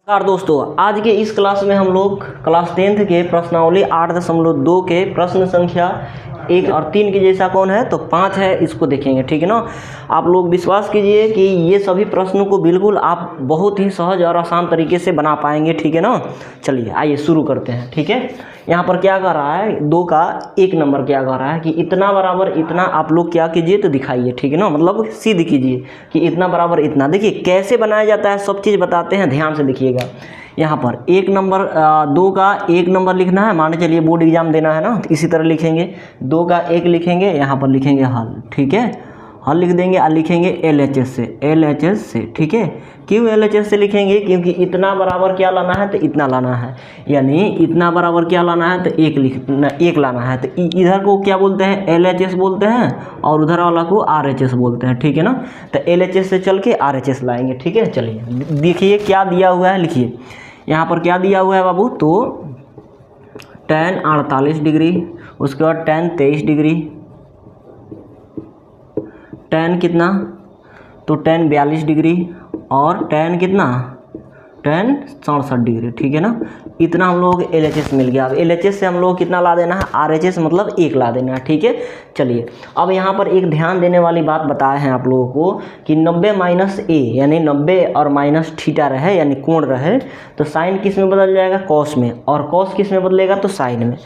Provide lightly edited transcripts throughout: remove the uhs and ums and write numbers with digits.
नमस्कार दोस्तों, आज के इस क्लास में हम लोग क्लास 10th के प्रश्नावली 8.2 के प्रश्न संख्या 1 और 3 के जैसा कौन है तो 5 है, इसको देखेंगे। ठीक है ना। आप लोग विश्वास कीजिए कि ये सभी प्रश्नों को बिल्कुल आप बहुत ही सहज और आसान तरीके से बना पाएंगे। ठीक है ना। चलिए आइए शुरू करते हैं। ठीक है। यहाँ पर क्या कर रहा है, 2 का 1 नंबर क्या कर रहा है कि इतना बराबर इतना आप लोग क्या कीजिए तो दिखाइए। ठीक है ना, मतलब सिद्ध कीजिए कि इतना बराबर इतना। देखिए कैसे बनाया जाता है, सब चीज़ बताते हैं, ध्यान से देखिएगा। यहाँ पर 1 नंबर 2 का 1 नंबर लिखना है, मान के चलिए बोर्ड एग्जाम देना है ना, तो इसी तरह लिखेंगे। 2 का 1 लिखेंगे, यहाँ पर लिखेंगे हल। ठीक है, हल लिख देंगे और लिखेंगे LHS से, LHS से। ठीक है, क्यों LHS से लिखेंगे, क्योंकि इतना बराबर क्या लाना है तो इतना लाना है, यानी इतना बराबर क्या लाना है तो 1 लाना है। तो इधर को क्या बोलते हैं, LHS बोलते हैं, और उधर वाला को RHS बोलते हैं। ठीक है ना। तो LHS से चल के RHS लाएंगे। ठीक है, चलिए देखिए क्या दिया हुआ है, लिखिए यहाँ पर क्या दिया हुआ है बाबू, तो tan 48 डिग्री, उसके बाद tan 23 डिग्री, tan कितना तो tan 42 डिग्री, और tan कितना tan 67 डिग्री। ठीक है ना। इतना हम लोग LHS मिल गया। अब LHS से हम लोग कितना ला देना है, RHS मतलब 1 ला देना है। ठीक है। चलिए अब यहाँ पर एक ध्यान देने वाली बात बताए हैं आप लोगों को कि 90 - a यानी 90 और माइनस थीटा रहे यानी कोण रहे तो साइन किस में बदल जाएगा, कॉस में, और कॉस किस में बदलेगा तो साइन में।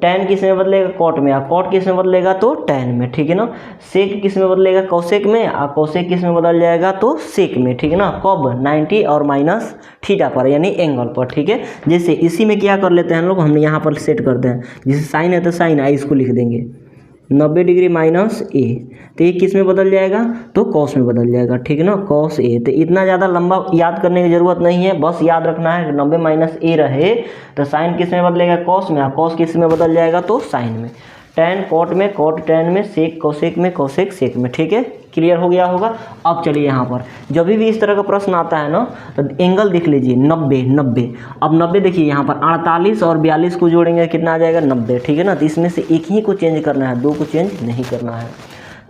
टैन किस में बदलेगा, कॉट में, और कॉट किस में बदलेगा तो टैन में। ठीक है ना। सेक किस में बदलेगा, कौसेक में, और कौसेक किस में बदल जाएगा तो सेक में। ठीक है ना। कब 90 और माइनस थीटा पर यानी एंगल पर। ठीक है। जैसे इसी में क्या कर लेते हैं हम लोग, हम यहाँ पर सेट करते हैं, जैसे साइन है तो साइन आई इसको लिख देंगे 90 डिग्री माइनस a, तो ये किस में बदल जाएगा तो कॉस में बदल जाएगा। ठीक है ना, कॉस a। तो इतना ज़्यादा लंबा याद करने की ज़रूरत नहीं है, बस याद रखना है कि 90 - a रहे तो साइन किस में बदलेगा, कॉस में, और कॉस किस में बदल जाएगा तो साइन में। टैन कॉट में, कॉट टैन में, सेक कौसेक में, कौसेक सेक में। ठीक है, क्लियर हो गया होगा। अब चलिए यहाँ पर जब भी इस तरह का प्रश्न आता है ना तो एंगल देख लीजिए 90। अब 90 देखिए यहाँ पर 48 और 42 को जोड़ेंगे कितना आ जाएगा 90। ठीक है ना। तो इसमें से एक ही को चेंज करना है, 2 को चेंज नहीं करना है।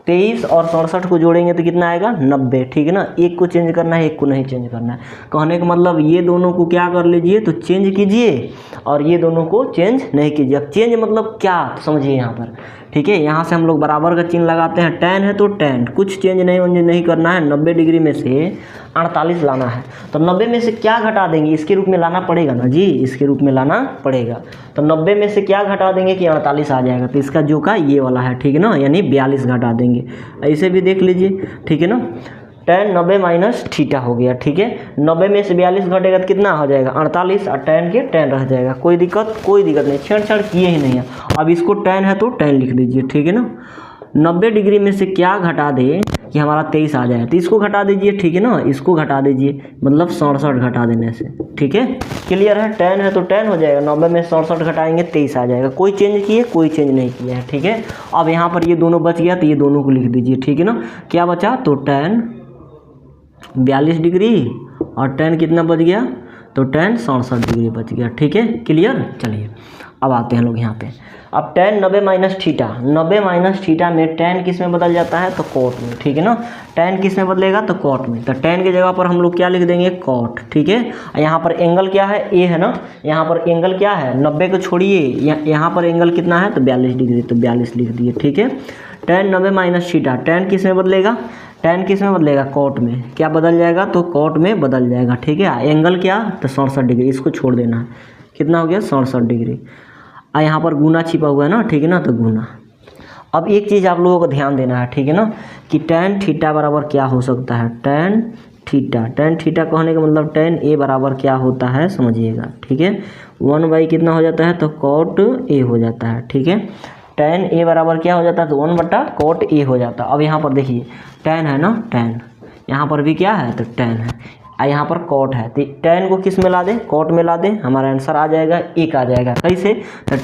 23 और 67 को जोड़ेंगे तो कितना आएगा 90। ठीक है ना। 1 को चेंज करना है, 1 को नहीं चेंज करना है। कहने का मतलब ये दोनों को क्या कर लीजिए तो चेंज कीजिए, और ये दोनों को चेंज नहीं कीजिए। अब चेंज मतलब क्या तो समझिए यहाँ पर। ठीक है, यहाँ से हम लोग बराबर का चिन्ह लगाते हैं। टैन है तो टैन, कुछ चेंज नहीं करना है। 90 डिग्री में से 48 लाना है, तो 90 में से क्या घटा देंगे, इसके रूप में लाना पड़ेगा ना जी, इसके रूप में लाना पड़ेगा। तो 90 में से क्या घटा देंगे कि 48 आ जाएगा, तो इसका जो का ये वाला है। ठीक है ना, यानी 42 घटा देंगे। ऐसे भी देख लीजिए। ठीक है ना। टैन 90 माइनस थीटा हो गया। ठीक है, 90 में से 42 घटेगा तो कितना हो जाएगा 48, और टैन के टैन रह जाएगा। कोई दिक्कत नहीं, छेड़छाड़ किए ही नहीं है। अब इसको टैन है तो टैन लिख दीजिए। ठीक है ना। 90 डिग्री में से क्या घटा दे कि हमारा 23 आ जाए, तो इसको घटा दीजिए। ठीक है ना, इसको घटा दीजिए, मतलब 67 घटा देने से। ठीक है, क्लियर है। टैन है तो टैन हो जाएगा, 90 में 67 घटाएंगे 23 आ जाएगा। कोई चेंज किए, कोई चेंज नहीं किया है। ठीक है, अब यहाँ पर ये दोनों बच गया तो ये दोनों को लिख दीजिए। ठीक है ना, क्या बचा तो टैन 42 डिग्री और टैन कितना बच गया तो टैन 67 डिग्री बच गया। ठीक है, क्लियर। चलिए अब आते हैं लोग यहाँ पे। अब tan 90 minus theta, 90 minus theta में टैन किस में बदल जाता है तो कॉट में। ठीक है ना, टैन किस में बदलेगा तो कॉट में, तो टैन की जगह पर हम लोग क्या लिख देंगे कॉट। ठीक है, यहाँ पर एंगल क्या है ए है ना, यहाँ पर एंगल क्या है 90 को छोड़िए, यहाँ पर एंगल कितना है तो 42 डिग्री, तो 42 लिख दिए। ठीक है, टैन 90 माइनस थीटा, टैन किस में बदलेगा, टैन किस में बदलेगा कॉट में, क्या बदल जाएगा तो कॉट में बदल जाएगा। ठीक है, एंगल क्या तो 67 डिग्री, इसको छोड़ देना है, कितना हो गया 67 डिग्री। यहाँ पर गुना छिपा हुआ है ना। ठीक है ना, तो गुना। अब एक चीज़ आप लोगों को ध्यान देना है। ठीक है ना, कि टैन थीटा बराबर क्या हो सकता है, टैन थीटा, टैन थीटा कहने का मतलब टैन ए बराबर क्या होता है समझिएगा। ठीक है, 1/, कितना हो जाता है तो कॉट ए हो जाता है। ठीक है, टैन ए बराबर क्या हो जाता है तो 1/cot ए हो जाता है। अब यहाँ पर देखिए टैन है ना, टैन यहाँ पर भी क्या है तो टैन है, और यहाँ पर कॉट है, तो टैन को किस में ला दें कॉट में ला दें, हमारा आंसर आ जाएगा 1 आ जाएगा। कैसे तो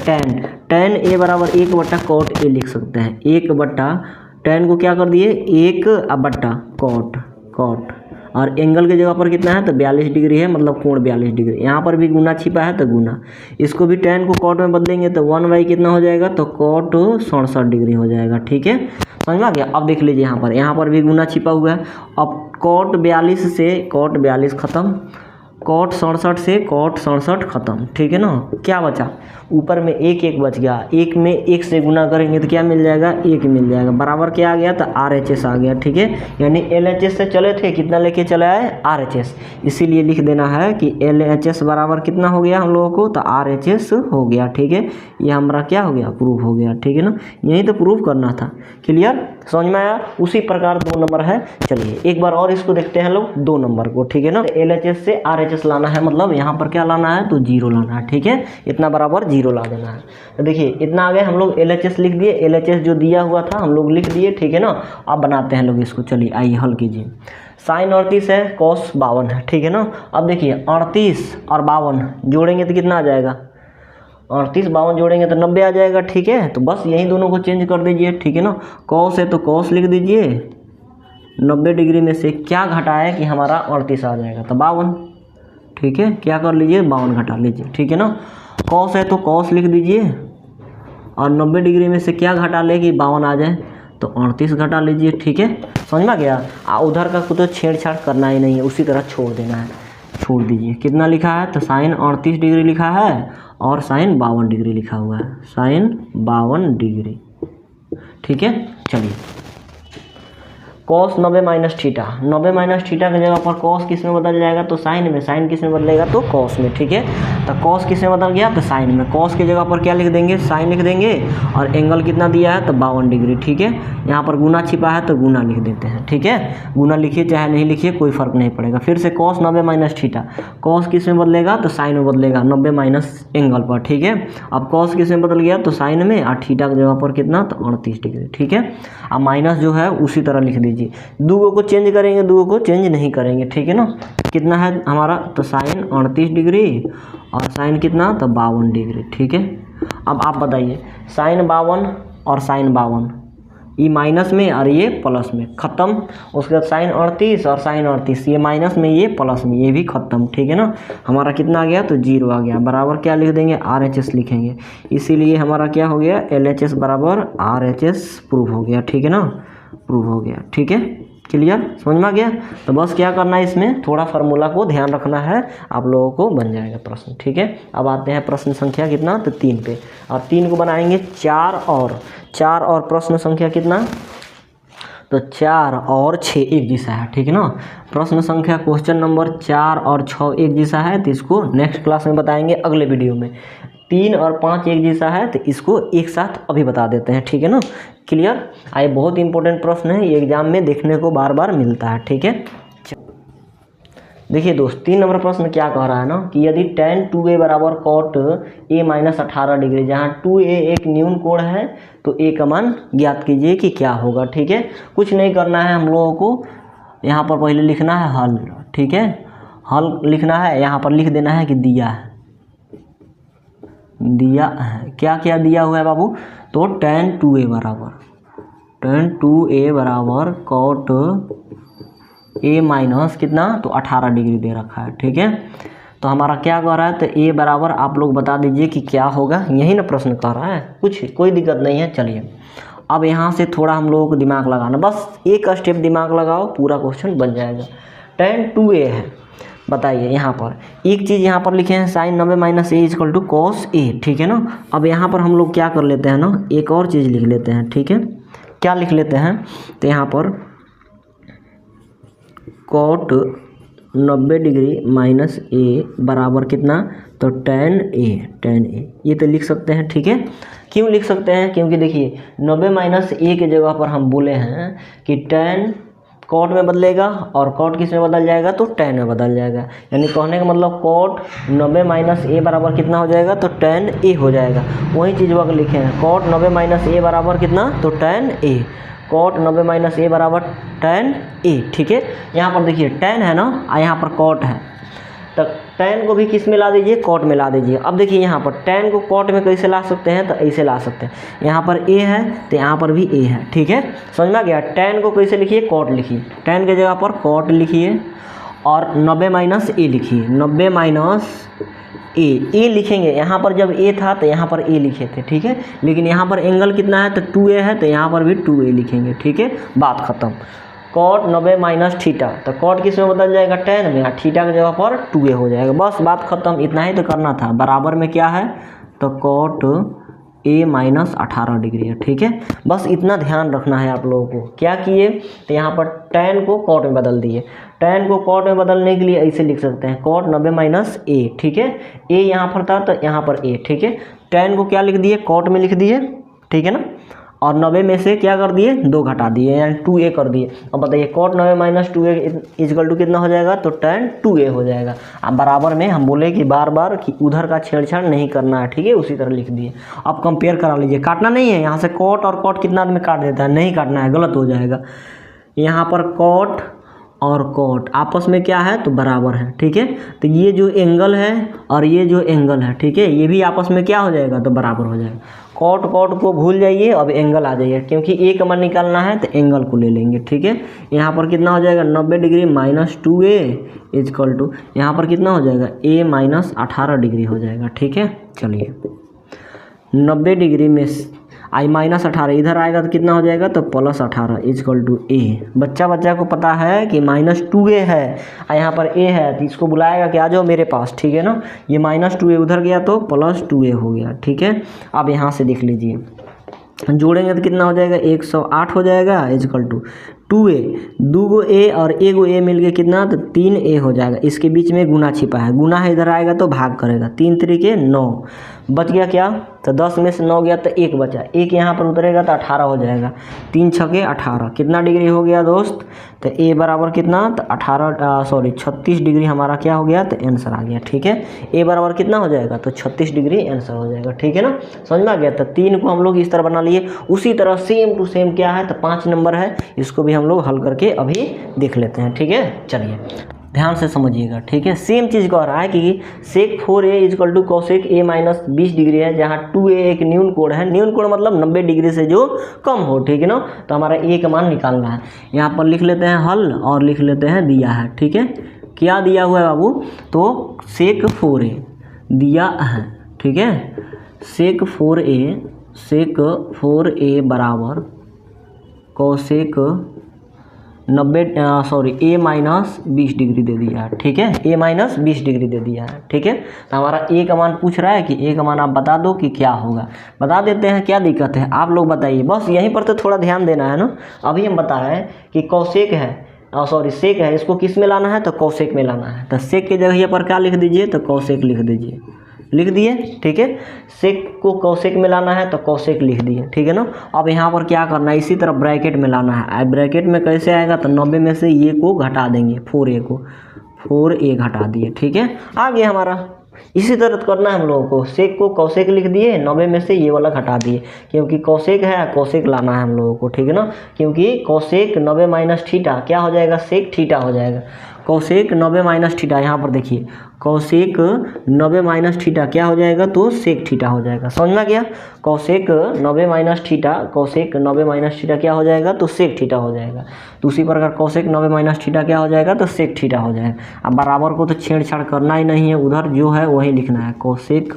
टैन ए बराबर 1/cot ए लिख सकते हैं। 1/ टैन को क्या कर दिए 1/cot, और एंगल की जगह पर कितना है तो 42 डिग्री है, मतलब कोण 42 डिग्री। यहाँ पर भी गुना छिपा है तो गुना, इसको भी टैन को कॉट में बदलेंगे तो 1/, कितना हो जाएगा तो कॉट 67 डिग्री हो जाएगा। ठीक है, समझ में आ गया। अब देख लीजिए यहाँ पर भी गुना छिपा हुआ है। अब कॉट 42 से कॉट 42 खत्म, कॉट 67 से कॉट 67 खत्म, ठीक है ना। क्या बचा, ऊपर में एक एक बच गया, एक में एक से गुना करेंगे तो क्या मिल जाएगा, एक मिल जाएगा, बराबर क्या आ गया, तो RHS आ गया, ठीक है। यानी LHS से चले थे, कितना लेके चले आए, RHS, इसीलिए लिख देना है कि LHS बराबर कितना हो गया हम लोगों को, तो RHS हो गया, ठीक है। ये हमारा क्या हो गया, प्रूफ हो गया, ठीक है ना। यही तो प्रूफ करना था, क्लियर, समझ में आया। उसी प्रकार 2 नंबर है। चलिए एक बार और इसको देखते हैं लोग 2 नंबर को, ठीक है ना। LHS से RHS लाना है, मतलब यहाँ पर क्या लाना है, तो 0 लाना है, ठीक है। इतना बराबर 0 ला देना है। तो देखिए इतना आ गया, हम लोग LHS लिख दिए, LHS जो दिया हुआ था हम लोग लिख दिए, ठीक है ना। अब बनाते हैं लोग इसको, चलिए आइए हल कीजिए। साइन 38 है, कॉस 52 है, ठीक है ना। अब देखिए 38 और 52 जोड़ेंगे तो कितना आ जाएगा, 38 52 जोड़ेंगे तो 90 आ जाएगा, ठीक है। तो बस यही दोनों को चेंज कर दीजिए, ठीक है ना। कॉस है तो कॉस लिख दीजिए, 90 डिग्री में से क्या घटाए कि हमारा 38 आ जाएगा, तो 52, ठीक है। क्या कर लीजिए, 52 घटा लीजिए, ठीक है ना। कॉस है तो कॉस लिख दीजिए, और 90 डिग्री में से क्या घटा ले कि 52 आ जाए, तो 38 घटा लीजिए, ठीक है। समझ में गया। उधर का कुछ तो छेड़छाड़ करना ही नहीं है, उसी तरह छोड़ देना है, छोड़ दीजिए। कितना लिखा है, तो साइन 38 डिग्री लिखा है और साइन 52 डिग्री लिखा हुआ है, साइन 52 डिग्री, ठीक है। चलिए cos 90 minus theta, 90 minus theta की जगह पर कॉस किस में बदल जाएगा, तो साइन में, साइन किस में बदलेगा, तो कॉस में, ठीक है। तो कॉस किस में बदल गया, तो साइन में। कॉस की जगह पर क्या लिख देंगे, साइन लिख देंगे, और एंगल कितना दिया है, तो 52 डिग्री, ठीक है। यहाँ पर गुना छिपा है तो गुना लिख देते हैं, ठीक है। गुना लिखिए चाहे नहीं लिखिए कोई फर्क नहीं पड़ेगा। फिर से कॉस 90 माइनस थीटा, कॉस किस में बदलेगा, तो साइन में बदलेगा, 90 माइनस एंगल पर, ठीक है। अब कॉस किस में बदल गया, तो साइन में, और थीटा की जगह पर कितना, तो 38 डिग्री, ठीक है। अब माइनस जो है उसी तरह लिख दीजिए, दूगों को चेंज करेंगे, दूगों को चेंज नहीं करेंगे, ठीक है ना। कितना है हमारा, तो साइन 38 डिग्री और साइन कितना, तो 52 डिग्री, ठीक है। अब आप बताइए, साइन 52 और साइन 52, ये माइनस में और ये प्लस में, खत्म। उसके बाद साइन 38 और साइन 38, ये माइनस में ये प्लस में, ये भी खत्म, ठीक है ना। हमारा कितना आ गया, तो 0 आ गया, बराबर क्या लिख देंगे, RHS लिखेंगे। इसीलिए हमारा क्या हो गया, LHS बराबर RHS प्रूफ हो गया, ठीक है ना, प्रूफ हो गया, ठीक है। क्लियर, समझ में आ गया। तो बस क्या करना है, इसमें थोड़ा फार्मूला को ध्यान रखना है, आप लोगों को बन जाएगा प्रश्न, ठीक है। अब आते हैं प्रश्न संख्या कितना, तो 3 पे। और 3 को बनाएंगे 4 और प्रश्न संख्या कितना, तो 4 और 6 एक जैसा है, ठीक है ना। प्रश्न संख्या क्वेश्चन नंबर 4 और 6 एक जैसा है, तो इसको नेक्स्ट क्लास में बताएंगे अगले वीडियो में। 3 और 5 एक जैसा है, तो इसको एक साथ अभी बता देते हैं, ठीक है ना। क्लियर। आए बहुत इंपॉर्टेंट प्रश्न है, ये एग्जाम में देखने को बार बार मिलता है, ठीक है। देखिए दोस्त 3 नंबर प्रश्न क्या कह रहा है ना, कि यदि tan 2a बराबर cot a माइनस 18 डिग्री, जहाँ 2a एक न्यून कोण है, तो a का मान ज्ञात कीजिए कि क्या होगा, ठीक है। कुछ नहीं करना है हम लोगों को, यहाँ पर पहले लिखना है हल, ठीक है। हल लिखना है, यहाँ पर लिख देना है कि दिया है, दिया है, क्या क्या दिया हुआ है बाबू, तो tan 2a बराबर cot a माइनस कितना, तो 18 डिग्री दे रखा है, ठीक है। तो हमारा क्या कह रहा है, तो a बराबर आप लोग बता दीजिए कि क्या होगा, यही ना प्रश्न कह रहा है, कुछ कोई दिक्कत नहीं है। चलिए अब यहाँ से थोड़ा हम लोगों को दिमाग लगाना, बस एक स्टेप दिमाग लगाओ, पूरा क्वेश्चन बन जाएगा। tan 2a है, बताइए यहाँ पर एक चीज़ यहाँ पर लिखे हैं, sine 90 minus A equal to cos A, ठीक है ना। अब यहाँ पर हम लोग क्या कर लेते हैं ना, एक और चीज़ लिख लेते हैं, ठीक है। क्या लिख लेते हैं, तो यहाँ पर कॉट 90 डिग्री माइनस ए बराबर कितना, तो tan a, ये तो लिख सकते हैं, ठीक है। क्यों लिख सकते हैं, क्योंकि देखिए 90 माइनस ए के जगह पर हम बोले हैं कि tan कॉट में बदलेगा, और कॉट किस में बदल जाएगा, तो tan में बदल जाएगा। यानी कहने का मतलब कॉट 90 माइनस ए बराबर कितना हो जाएगा, तो tan a हो जाएगा। वही चीज़ वह लिखे हैं, कॉट 90 माइनस ए बराबर कितना, तो tan a, कॉट 90 माइनस ए बराबर tan a, ठीक है। यहाँ पर देखिए tan है ना, और यहाँ पर कॉट है, तो tan को भी किस में ला दीजिए, कॉट में ला दीजिए। अब देखिए यहाँ पर tan को कॉट में कैसे ला सकते हैं, तो ऐसे ला सकते हैं, यहाँ पर a है तो यहाँ पर भी a है, ठीक है। समझ में गया। tan को कैसे लिखिए, कॉट लिखिए, tan के जगह पर कॉट लिखिए, और 90 माइनस ए लिखिए, 90 माइनस ए लिखेंगे। यहाँ पर जब a था तो यहाँ पर a लिखे थे, ठीक है। लेकिन यहाँ पर एंगल कितना है, तो 2a है, तो यहाँ पर भी 2a लिखेंगे, ठीक है। बात खत्म। कॉट 90 माइनस थीटा, तो कॉट किस में बदल जाएगा, tan में, थीटा की जगह पर 2a हो जाएगा। बस बात खत्म, इतना ही तो करना था। बराबर में क्या है, तो कॉट a माइनस 18 डिग्री है, ठीक है। बस इतना ध्यान रखना है आप लोगों को। क्या किए, तो यहाँ पर tan को कॉट में बदल दिए। tan को कॉट में बदलने के लिए ऐसे लिख सकते हैं, कॉट 90 माइनस a, ठीक है। a यहाँ पर था तो यहाँ पर a, ठीक है। tan को क्या लिख दिए, कॉट में लिख दिए, ठीक है ना। और 90 में से क्या कर दिए, 2 घटा दिए, यानी 2a कर दिए। अब बताइए cot 90 minus 2a is equal to कितना हो जाएगा, तो tan 2a हो जाएगा। अब बराबर में हम बोले कि बार बार कि उधर का छेड़छाड़ नहीं करना है, ठीक है, उसी तरह लिख दिए। अब कंपेयर करा लीजिए, काटना नहीं है, यहाँ से कॉट और कॉट कितना आदमी काट देता है, नहीं काटना है, गलत हो जाएगा। यहाँ पर कॉट और कॉट आपस में क्या है, तो बराबर है, ठीक है। तो ये जो एंगल है और ये जो एंगल है, ठीक है, ये भी आपस में क्या हो जाएगा, तो बराबर हो जाएगा। कॉट कॉट को भूल जाइए, अब एंगल आ जाइए, क्योंकि ए का मान निकालना है तो एंगल को ले लेंगे, ठीक है। यहाँ पर कितना हो जाएगा, 90 degree minus 2a is equal to यहाँ पर कितना हो जाएगा, a माइनस 18 डिग्री हो जाएगा, ठीक है। चलिए 90 डिग्री में आई माइनस 18 इधर आएगा तो कितना हो जाएगा, तो प्लस 18 इजकल टू a। बच्चा को पता है कि माइनस 2a है और यहाँ पर a है, तो इसको बुलाएगा कि आ जाओ मेरे पास, ठीक है ना। ये माइनस 2a उधर गया तो प्लस 2a हो गया, ठीक है। अब यहाँ से देख लीजिए, जोड़ेंगे तो कितना हो जाएगा, 108 हो जाएगा इजकल टू 2a, 2 a और 1 a मिल के कितना, तो 3a हो जाएगा। इसके बीच में गुना छिपा है, गुना है इधर आएगा तो भाग करेगा, 3 3 9 बच गया क्या, तो 10 में से 9 गया तो 1 बचा, 1 यहाँ पर उतरेगा तो 18 हो जाएगा, 3 6 18 कितना डिग्री हो गया दोस्त, तो a बराबर कितना, तो 36 डिग्री हमारा क्या हो गया, तो आंसर आ गया, ठीक है। a बराबर कितना हो जाएगा, तो 36 डिग्री आंसर हो जाएगा, ठीक है ना, समझ में आ गया। तो 3 को हम लोग इस तरह बना लिए। उसी तरह सेम टू सेम क्या है, तो 5 नंबर है, इसको भी हम लोग हल करके अभी देख लेते हैं, ठीक है। चलिए ध्यान से समझिएगा, ठीक है। सेम चीज़ कह रहा है कि sec 4a equal to cosec a minus 20 degree है, जहाँ 2a एक न्यून कोण है। न्यून कोण मतलब 90 डिग्री से जो कम हो, ठीक है ना। तो हमारा a का मान निकालना है। यहाँ पर लिख लेते हैं हल और लिख लेते हैं दिया है, ठीक है। क्या दिया हुआ है बाबू, तो सेक 4a दिया है, ठीक है। सेक 4a बराबर कॉसेक a माइनस 20 डिग्री दे दिया है, ठीक है। a माइनस 20 डिग्री दे दिया है, ठीक है। तो हमारा a का मान पूछ रहा है कि a का मान आप बता दो कि क्या होगा। बता देते हैं, क्या दिक्कत है, आप लोग बताइए। बस यहीं पर तो थोड़ा ध्यान देना है ना। अभी हम बताएं कि कॉसेक है, सेक है, इसको किस में लाना है, तो कॉसेक में लाना है। तो सेक की जगह पर क्या लिख दीजिए, तो कॉसेक लिख दीजिए, लिख दिए, ठीक है। सेक को कॉसेक में लाना है तो कॉसेक लिख दिए, ठीक है ना। अब यहाँ पर क्या करना है, इसी तरह ब्रैकेट में लाना है। ब्रैकेट में कैसे आएगा, तो 90 में से ये को घटा देंगे, 4a घटा दिए, ठीक है। आ गया हमारा। इसी तरह करना है हम लोगों को। सेक को कॉसेक लिख दिए, 90 में से ये वाला घटा दिए, क्योंकि कॉसेक है, कॉसेक लाना है हम लोगों को, ठीक है ना। क्योंकि कॉसेक 90 माइनस थीटा क्या हो जाएगा, सेक थीटा हो जाएगा। कॉसेक 90 माइनस थीटा, यहाँ पर देखिए कॉसेक 90 माइनस थीटा क्या हो जाएगा, तो सेक थीटा हो जाएगा। समझ में गया। Cosec 90 minus theta, cosec 90 minus theta क्या हो जाएगा, तो सेक थीटा हो जाएगा। तो उसी प्रकार कॉसेक 90 माइनस थीटा क्या हो जाएगा, तो सेक थीटा हो जाएगा। अब बराबर को तो छेड़छाड़ करना ही नहीं है, उधर जो है वही लिखना है, कॉसेक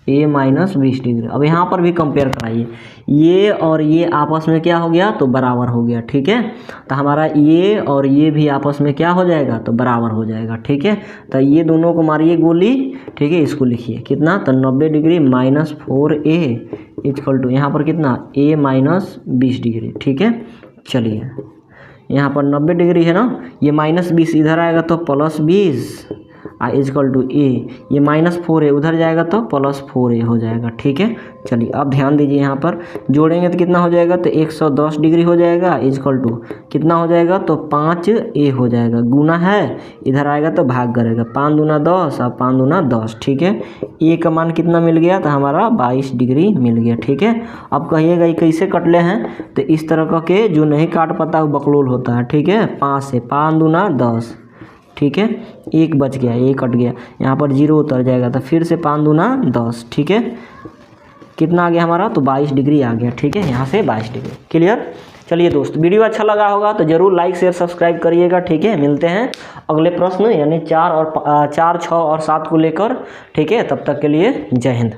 a माइनस 20 डिग्री। अब यहाँ पर भी कंपेयर कराइए, ये और ये आपस में क्या हो गया, तो बराबर हो गया, ठीक है। तो हमारा ये और ये भी आपस में क्या हो जाएगा, तो बराबर हो जाएगा, ठीक है। तो ये दोनों को मारिए गोली, ठीक है। इसको लिखिए कितना, तो 90 degree minus 4a equal to यहाँ पर कितना, a माइनस 20 डिग्री, ठीक है। चलिए यहाँ पर 90 डिग्री है ना, ये माइनस 20 इधर आएगा तो प्लस 20 इजकल टू a, ये माइनस 4a उधर जाएगा तो प्लस 4a हो जाएगा, ठीक है। चलिए अब ध्यान दीजिए, यहाँ पर जोड़ेंगे तो कितना हो जाएगा, तो 110 डिग्री हो जाएगा इजकल टू कितना हो जाएगा, तो 5a हो जाएगा। गुना है, इधर आएगा तो भाग करेगा, 5 दूना 10 और 5 दूना 10, ठीक है। a का मान कितना मिल गया, तो हमारा 22 डिग्री मिल गया, ठीक है। अब कहिएगा ये कैसे कटले हैं, तो इस तरह का के जो नहीं काट पाता वो बकलोल होता है, ठीक है। 5 से 5 दूना 10, ठीक है। 1 बच गया, 1 कट गया, यहाँ पर 0 उतर जाएगा, तो फिर से 5 दूना 10, ठीक है। कितना आ गया हमारा, तो 22 डिग्री आ गया, ठीक है। यहाँ से 22 डिग्री क्लियर। चलिए दोस्त, वीडियो अच्छा लगा होगा तो ज़रूर लाइक शेयर सब्सक्राइब करिएगा, ठीक है। मिलते हैं अगले प्रश्न यानी 4, 6 और 7 को लेकर, ठीक है। तब तक के लिए जय हिंद।